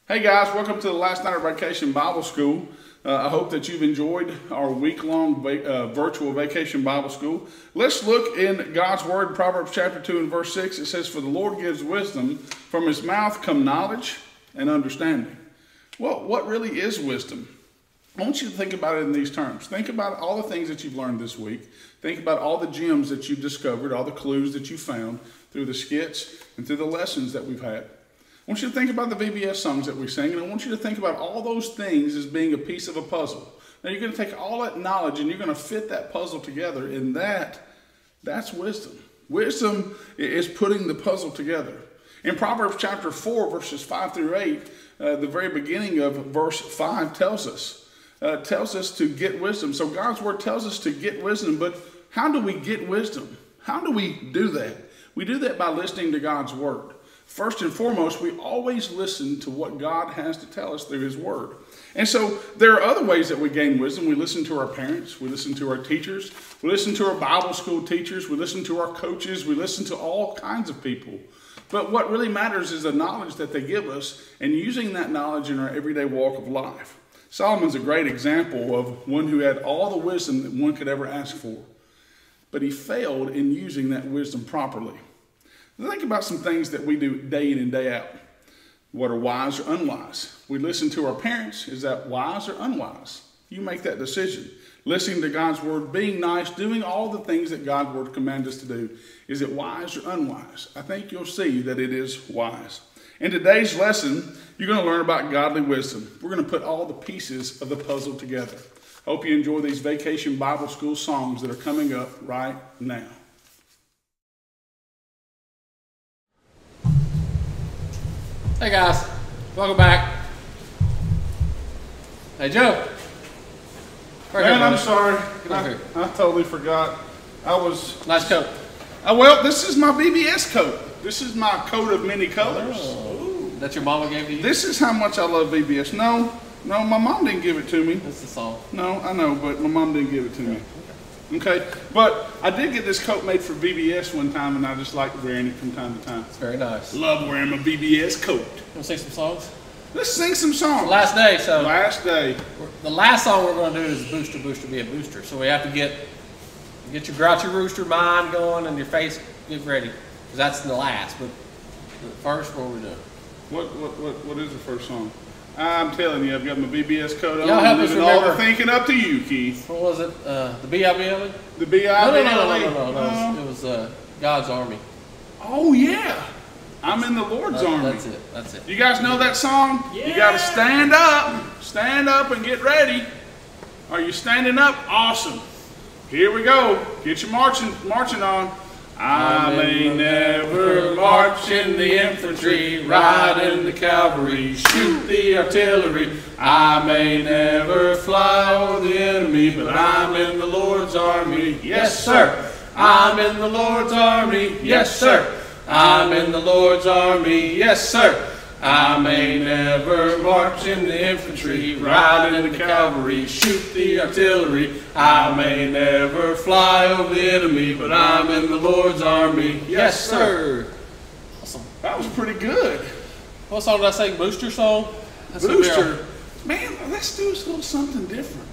Hey guys, welcome to the last night of Vacation Bible School. I hope that you've enjoyed our week-long virtual Vacation Bible School. Let's look in God's Word, Proverbs chapter 2 and verse 6. It says, "For the Lord gives wisdom, from his mouth come knowledge and understanding." Well, what really is wisdom? I want you to think about it in these terms. Think about all the things that you've learned this week. Think about all the gems that you've discovered, all the clues that you found through the skits and through the lessons that we've had. I want you to think about the VBS songs that we sing, and I want you to think about all those things as being a piece of a puzzle. Now you're going to take all that knowledge and you're going to fit that puzzle together, and that's wisdom. Wisdom is putting the puzzle together. In Proverbs chapter 4, verses 5 through 8, the very beginning of verse 5 tells us to get wisdom. So God's Word tells us to get wisdom, but how do we get wisdom? How do we do that? We do that by listening to God's Word. First and foremost, we always listen to what God has to tell us through his word. And so there are other ways that we gain wisdom. We listen to our parents. We listen to our teachers. We listen to our Bible school teachers. We listen to our coaches. We listen to all kinds of people. But what really matters is the knowledge that they give us and using that knowledge in our everyday walk of life. Solomon's a great example of one who had all the wisdom that one could ever ask for. But he failed in using that wisdom properly. Think about some things that we do day in and day out. What are wise or unwise? We listen to our parents. Is that wise or unwise? You make that decision. Listening to God's word, being nice, doing all the things that God's word commands us to do. Is it wise or unwise? I think you'll see that it is wise. In today's lesson, you're going to learn about godly wisdom. We're going to put all the pieces of the puzzle together. Hope you enjoy these Vacation Bible School songs that are coming up right now. Hey guys, welcome back. Hey Joe. Man, I'm sorry. I totally forgot. Nice coat. Well, this is my VBS coat. This is my coat of many colors. Oh, that your mama gave you? This is how much I love VBS. No, my mom didn't give it to me. That's the song. No, I know, but my mom didn't give it to me. Okay, but I did get this coat made for VBS one time, and I just like wearing it from time to time. It's very nice. Love wearing my VBS coat. Want to sing some songs? Let's sing some songs. It's the last day, so. Last day. The last song we're going to do is Booster, Booster, Be a Booster. So we have to get your grouchy rooster mind going and your face get ready. Because that's the last, but the first, what we do? What is the first song? I'm telling you, I've got my VBS coat on. Y'all help us remember. All the thinking up to you, Keith. What was it? The B.I.B.L.E.? The B.I.B.L.E.? No. It was God's Army. Oh, yeah. I'm in the Lord's Army. That's it. You guys know that song? Yeah. You got to stand up. Stand up and get ready. Are you standing up? Awesome. Here we go. Get your marching on. I may never march in the infantry, ride in the cavalry, shoot the artillery. I may never fly over the enemy, but I'm in the Lord's army. Yes, sir. I'm in the Lord's army. Yes, sir. I'm in the Lord's army. Yes, sir. I may never march in the infantry, ride in the cavalry, shoot the artillery. I may never fly over the enemy, but I'm in the Lord's army. Yes, sir. Awesome. That was pretty good. What song did I sing? Booster song? Booster. Man, let's do a little something different.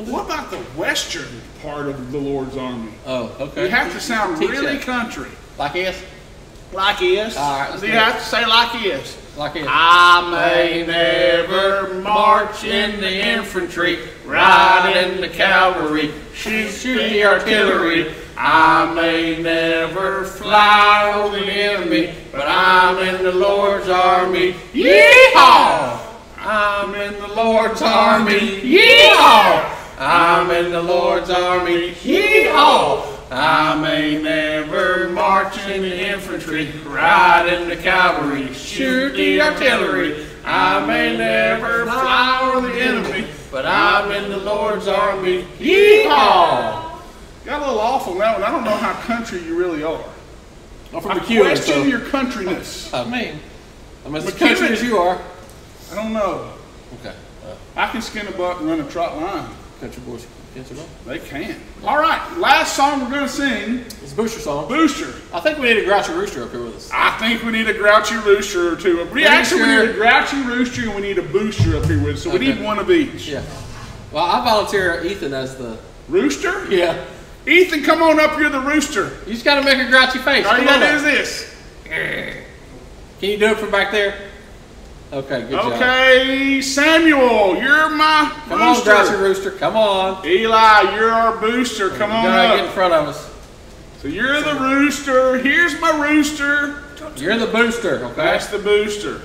What about the western part of the Lord's army? Oh, okay. You have to sound really country. Like this? Like this. All right, let's you have to say like this. Like this. I may never march in the infantry, ride in the cavalry, shoot the artillery. I may never fly over the enemy, but I'm in the Lord's army. Yeehaw! I'm in the Lord's army. Yeehaw! I'm in the Lord's army. Yeehaw! I may never march in the infantry, ride in the cavalry, shoot the artillery. I may never fly over the enemy, but I'm in the Lord's army. Yeehaw! Got a little off on that one. I don't know how country you really are. I'm from I McEwen, question your countryness. I'm as country as you are. I don't know. Okay. I can skin a buck and run a trot line. Country boys. Yes or no? They can. All right, last song we're going to sing. It's a booster song. Booster. I think we need a grouchy rooster up here with us. I think we need a grouchy rooster or two. We need a grouchy rooster and we need a booster up here with us. So we need one of each. Yeah. Well, I volunteer Ethan as the rooster. Yeah. Ethan, come on up here, the rooster. You just got to make a grouchy face. All you got to do is this. Can you do it from back there? Okay, good job. Okay, Samuel, you're my Come booster. on, grouchy rooster. Come on. Eli, you're our booster. Come on up. Get in front of us. So you're the rooster. Here's my rooster. You're the booster, okay? That's the booster.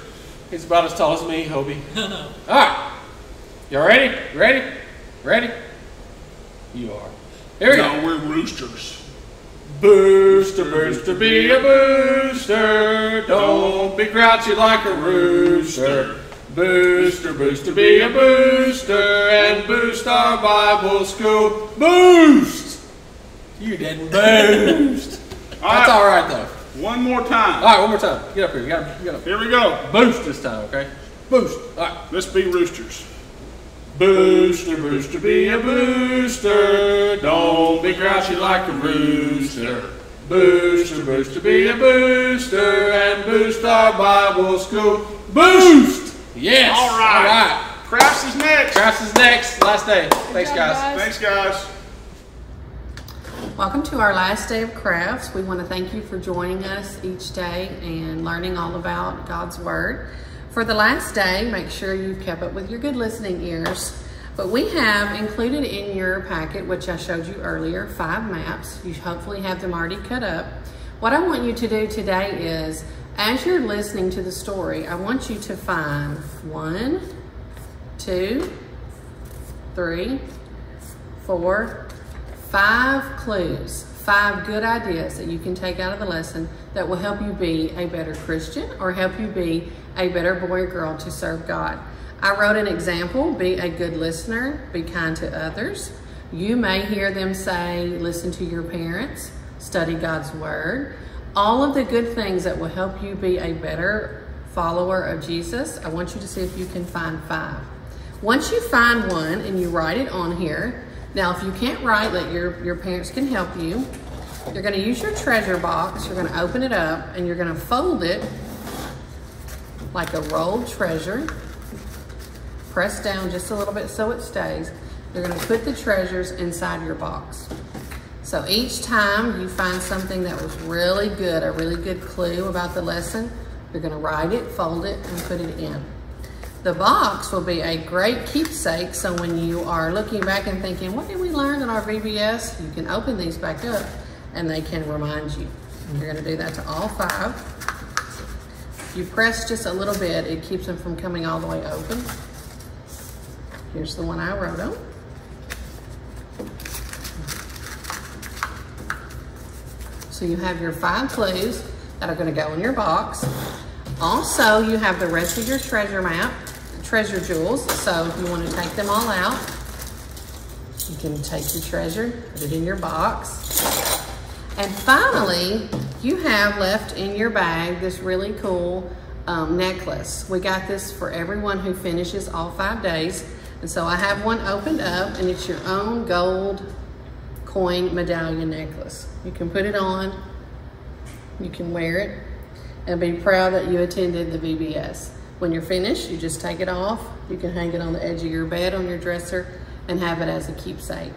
He's about as tall as me, Hobie. All right. Y'all ready? Ready? Ready? You are. Here we go. No, we're roosters. Booster, booster, be a booster. Don't be grouchy like a rooster. Booster, booster, be a booster. And boost our Bible school. Boost! You didn't boost. That's all right, though. One more time. All right, one more time. Get up here. You got up. Here we go. Boost this time, okay? Boost. All right. Let's be roosters. Booster, booster, be a booster. Don't be grouchy like a rooster. Booster, booster, be a booster. And boost our Bible school. Boost! Yes! All right. All right. Crafts is next. Crafts is next. Last day. Thanks, guys. Thanks, guys. Welcome to our last day of crafts. We want to thank you for joining us each day and learning all about God's Word. For the last day, make sure you've kept up with your good listening ears. But we have included in your packet, which I showed you earlier, 5 maps. You hopefully have them already cut up. What I want you to do today is, as you're listening to the story, I want you to find 1, 2, 3, 4, 5 clues, 5 good ideas that you can take out of the lesson that will help you be a better Christian or help you be a better boy or girl to serve God. I wrote an example: be a good listener, be kind to others. You may hear them say, listen to your parents, study God's Word. All of the good things that will help you be a better follower of Jesus. I want you to see if you can find 5. Once you find one and you write it on here, now if you can't write, let your parents can help you. You're going to use your treasure box, you're going to open it up, and you're going to fold it like a rolled treasure. Press down just a little bit so it stays. You're going to put the treasures inside your box. So each time you find something that was really good, a really good clue about the lesson, you're going to write it, fold it, and put it in. The box will be a great keepsake, so when you are looking back and thinking, what did we learn in our VBS? You can open these back up and they can remind you. You're going to do that to all 5. If you press just a little bit, it keeps them from coming all the way open. Here's the one I wrote on. So you have your 5 clues that are going to go in your box. Also, you have the rest of your treasure map, treasure jewels. So if you want to take them all out, you can take the treasure, put it in your box. And finally, you have left in your bag this really cool necklace. We got this for everyone who finishes all 5 days. And so I have one opened up, and it's your own gold coin medallion necklace. You can put it on, you can wear it, and be proud that you attended the VBS. When you're finished, you just take it off. You can hang it on the edge of your bed, on your dresser, and have it as a keepsake.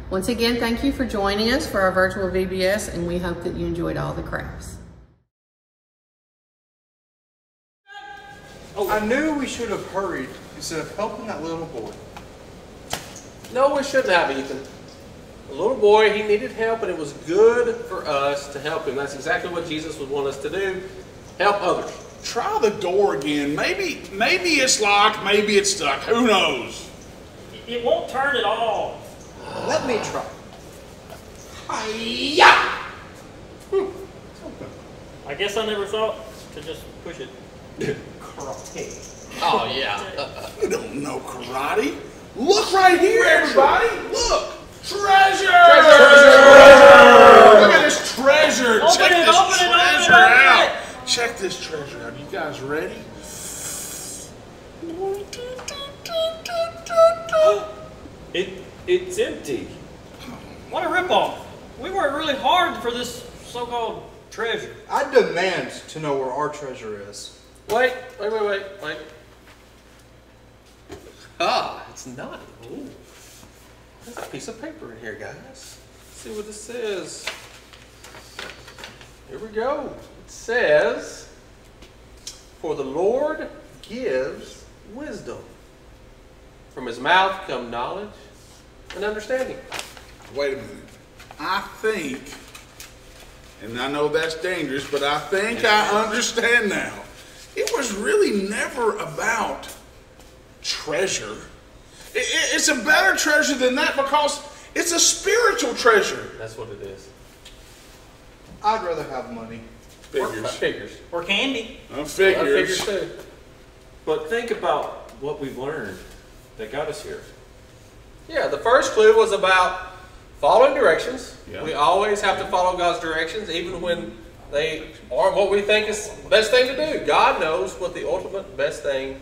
Once again, thank you for joining us for our virtual VBS, and we hope that you enjoyed all the crafts. I knew we should have hurried instead of helping that little boy. No, we shouldn't have, Ethan. The little boy, he needed help, and it was good for us to help him. That's exactly what Jesus would want us to do. Help others. Try the door again. Maybe it's locked, maybe it's stuck. Who knows? It won't turn at all. Let me try. Hi-ya! I guess I never thought to just push it. Karate. Oh, yeah. You don't know karate. Look right here, everybody. Look. Treasure! Look at this treasure. Check this treasure out. Check this treasure out. You guys ready? It's empty. What a ripoff. We worked really hard for this so-called treasure. I demand to know where our treasure is. Wait. Ah, it's not. Ooh. There's a piece of paper in here, guys. Let's see what this says. Here we go. It says, "For the Lord gives wisdom. From his mouth come knowledge and understanding." Wait a minute. I think, and I know that's dangerous, but I think I understand now. It was really never about treasure. It's a better treasure than that because it's a spiritual treasure. That's what it is. I'd rather have money. Figures. Or candy. Figures. Figures too. But think about what we've learned that got us here. Yeah, the first clue was about following directions. Yeah. We always have to follow God's directions, even when they aren't what we think is the best thing to do. God knows what the ultimate best thing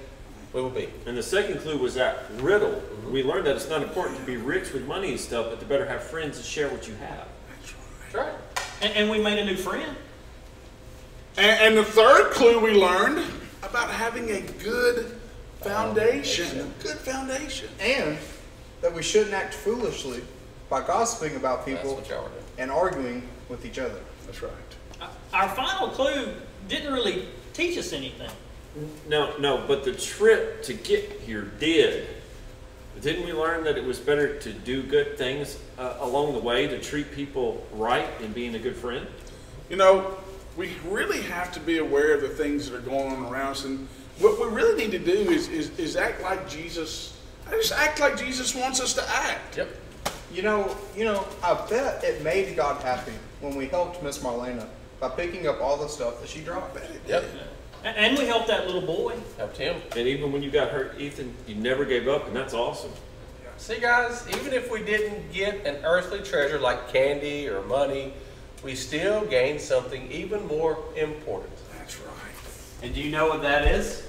will be. And the second clue was that riddle. We learned that it's not important to be rich with money and stuff, but to better have friends and share what you have. That's right. And we made a new friend. And the third clue we learned about having a good foundation. A good foundation. And that we shouldn't act foolishly by gossiping about That's people what y'all are doing. and arguing with each other. That's right. Our final clue didn't really teach us anything. No, but the trip to get here did. Didn't we learn that it was better to do good things along the way, to treat people right and being a good friend? You know, we really have to be aware of the things that are going on around us, and what we really need to do is act like Jesus. Just act like Jesus wants us to act. Yep. You know, I bet it made God happy when we helped Miss Marlena by picking up all the stuff that she dropped. Yep. And we helped that little boy. Helped him. And even when you got hurt, Ethan, you never gave up, and that's awesome. See, guys, even if we didn't get an earthly treasure like candy or money, we still gained something even more important. That's right. And do you know what that is?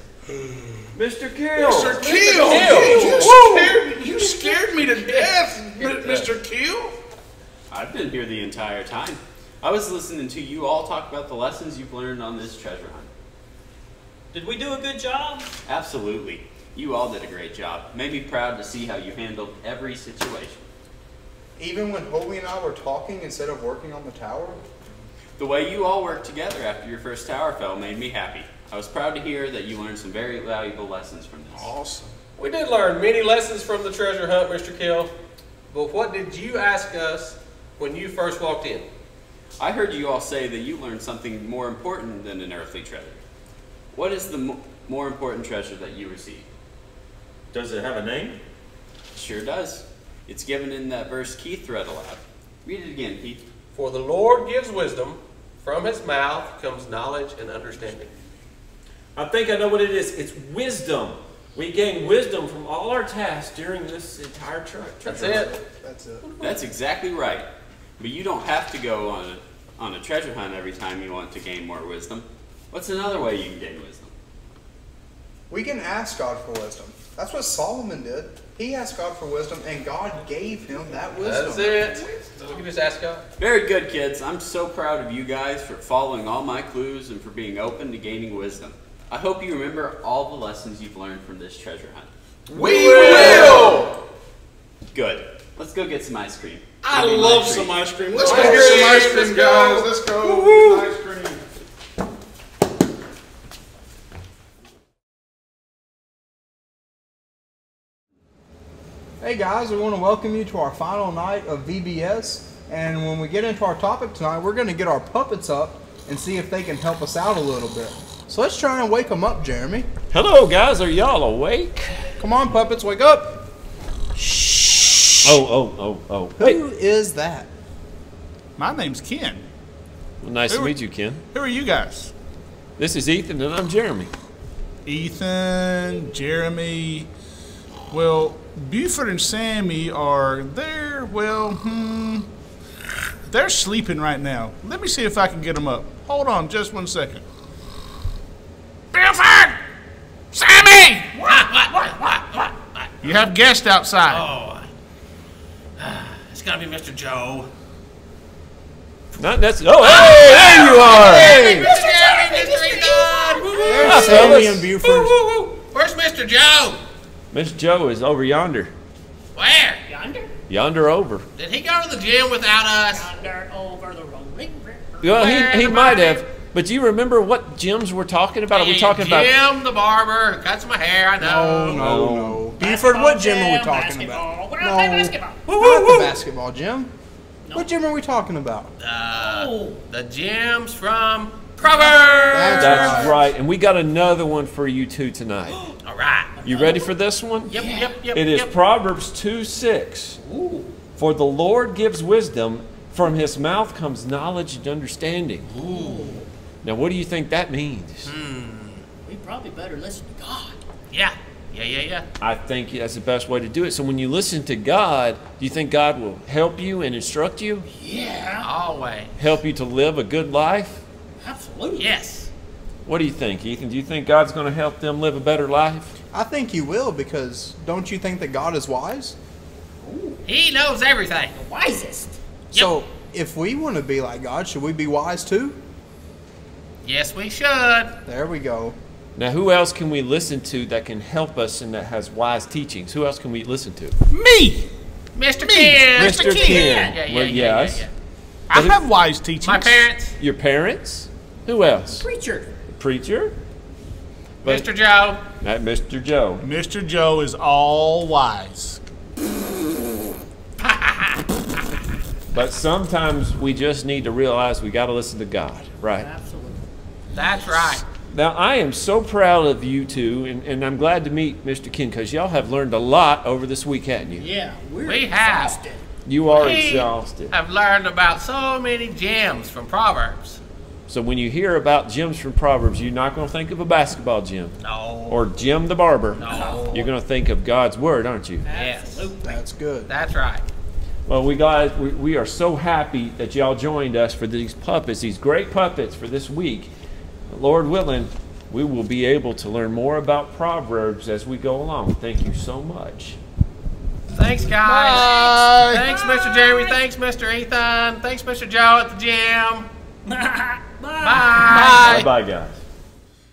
Mr. Kill! Mr. Kill! You scared me to death, Mr. Kill. I've been here the entire time. I was listening to you all talk about the lessons you've learned on this treasure hunt. Did we do a good job? Absolutely. You all did a great job. Made me proud to see how you handled every situation. Even when Hobie and I were talking instead of working on the tower? The way you all worked together after your first tower fell made me happy. I was proud to hear that you learned some very valuable lessons from this. Awesome. We did learn many lessons from the treasure hunt, Mr. Kill. But what did you ask us when you first walked in? I heard you all say that you learned something more important than an earthly treasure. What is the more important treasure that you received? Does it have a name? Sure does. It's given in that verse Keith read aloud. Read it again, Keith. For the Lord gives wisdom, from his mouth comes knowledge and understanding. I think I know what it is. It's wisdom. We gain wisdom from all our tasks during this entire trip. That's it. That's it. That's exactly right. But you don't have to go on a treasure hunt every time you want to gain more wisdom. What's another way you can gain wisdom? We can ask God for wisdom. That's what Solomon did. He asked God for wisdom, and God gave him that wisdom. That's it. We can just ask God. Very good, kids. I'm so proud of you guys for following all my clues and for being open to gaining wisdom. I hope you remember all the lessons you've learned from this treasure hunt. We will! Good. Let's go get some ice cream. I Maybe love my treat. some ice cream. Let's go get some ice cream, guys. Let's go. Ice cream. Hey guys, we want to welcome you to our final night of VBS. And when we get into our topic tonight, we're going to get our puppets up and see if they can help us out a little bit. So let's try and wake them up, Jeremy. Hello, guys. Are y'all awake? Come on, puppets, wake up. Oh. Who is that? My name's Ken. Well, nice to meet you, Ken. Who are you guys? This is Ethan, and I'm Jeremy. Ethan, Jeremy. Well, Buford and Sammy are there. Well, they're sleeping right now. Let me see if I can get them up. Hold on just 1 second. Buford! Sammy! What? You have guests outside. Oh, gonna be Mr. Joe. Not necessarily. Oh, hey, there you are. Hey, Mr. Ethan. there's Sammy and Buford. Where's Mr. Joe? Miss Joe is over yonder. Where? Yonder. Yonder over. Did he go to the gym without us? Yonder over the rolling river. Well, he might have. But do you remember what gyms we're talking about? Are we talking about Jim the barber who cuts my hair? I know. No. Buford, what gym are we talking about? We're gonna play basketball. Not the basketball gym. What gym are we talking about? The gyms from Proverbs. That's right. And we got another one for you two tonight. All right. You ready for this one? Yep. It is Proverbs 2:6. Ooh. For the Lord gives wisdom, from his mouth comes knowledge and understanding. Ooh. Now, what do you think that means? We probably better listen to God. Yeah. I think that's the best way to do it. So when you listen to God, do you think God will help you and instruct you? Yeah. Always. Help you to live a good life? Absolutely. Yes. What do you think, Ethan? Do you think God's going to help them live a better life? I think he will, because don't you think that God is wise? He knows everything. The wisest. So if we want to be like God, should we be wise too? Yes, we should. There we go. Now, who else can we listen to that can help us and that has wise teachings? Who else can we listen to? Me! Mr. Ken. Mr. Ken. Yeah. Yes. I have wise teachings. My parents. Your parents? Who else? Preacher. Preacher? But- Mr. Joe. Not Mr. Joe. Mr. Joe is all wise. But sometimes we just need to realize we got to listen to God, right? Absolutely. That's right. Now, I am so proud of you two, and I'm glad to meet Mr. Ken, because y'all have learned a lot over this week, haven't you? Yeah, We have. exhausted. You are We exhausted. have learned about so many gems from Proverbs. So when you hear about gyms from Proverbs, you're not going to think of a basketball gym No. or Jim the barber. No. You're going to think of God's word, aren't you? Yes. That's good. That's right. Well, we are so happy that y'all joined us for these puppets, these great puppets for this week. Lord willing, we will be able to learn more about Proverbs as we go along. Thank you so much. Thanks, guys. Thanks, Mr. Jeremy. Thanks, Mr. Ethan. Thanks, Mr. Joe at the gym. Bye. Bye-bye, guys.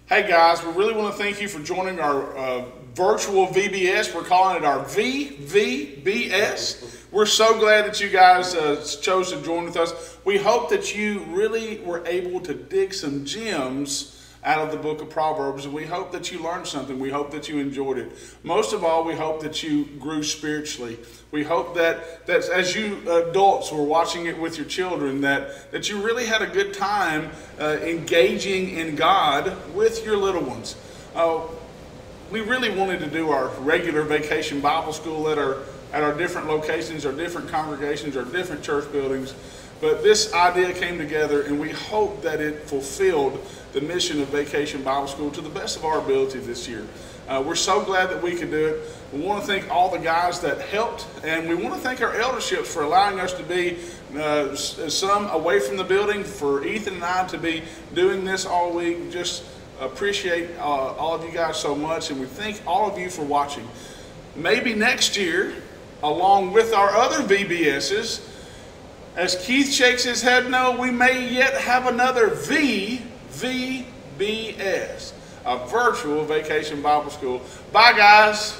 Hey guys, we really want to thank you for joining our virtual VBS. We're calling it our VVBS. We're so glad that you guys chose to join with us. We hope that you really were able to dig some gems out of the book of Proverbs, and we hope that you learned something. We hope that you enjoyed it. Most of all, we hope that you grew spiritually. We hope that as you adults were watching it with your children, that you really had a good time engaging in God with your little ones. We really wanted to do our regular vacation Bible school at our different locations, our different congregations, our different church buildings. But this idea came together, and we hope that it fulfilled the mission of Vacation Bible School to the best of our ability this year. We're so glad that we could do it. We want to thank all the guys that helped, and we want to thank our elderships for allowing us to be some away from the building, for Ethan and I to be doing this all week. We just appreciate all of you guys so much, and we thank all of you for watching. Maybe next year, along with our other VBSs, as Keith shakes his head no, we may yet have another VVBS, a virtual vacation Bible school. Bye, guys.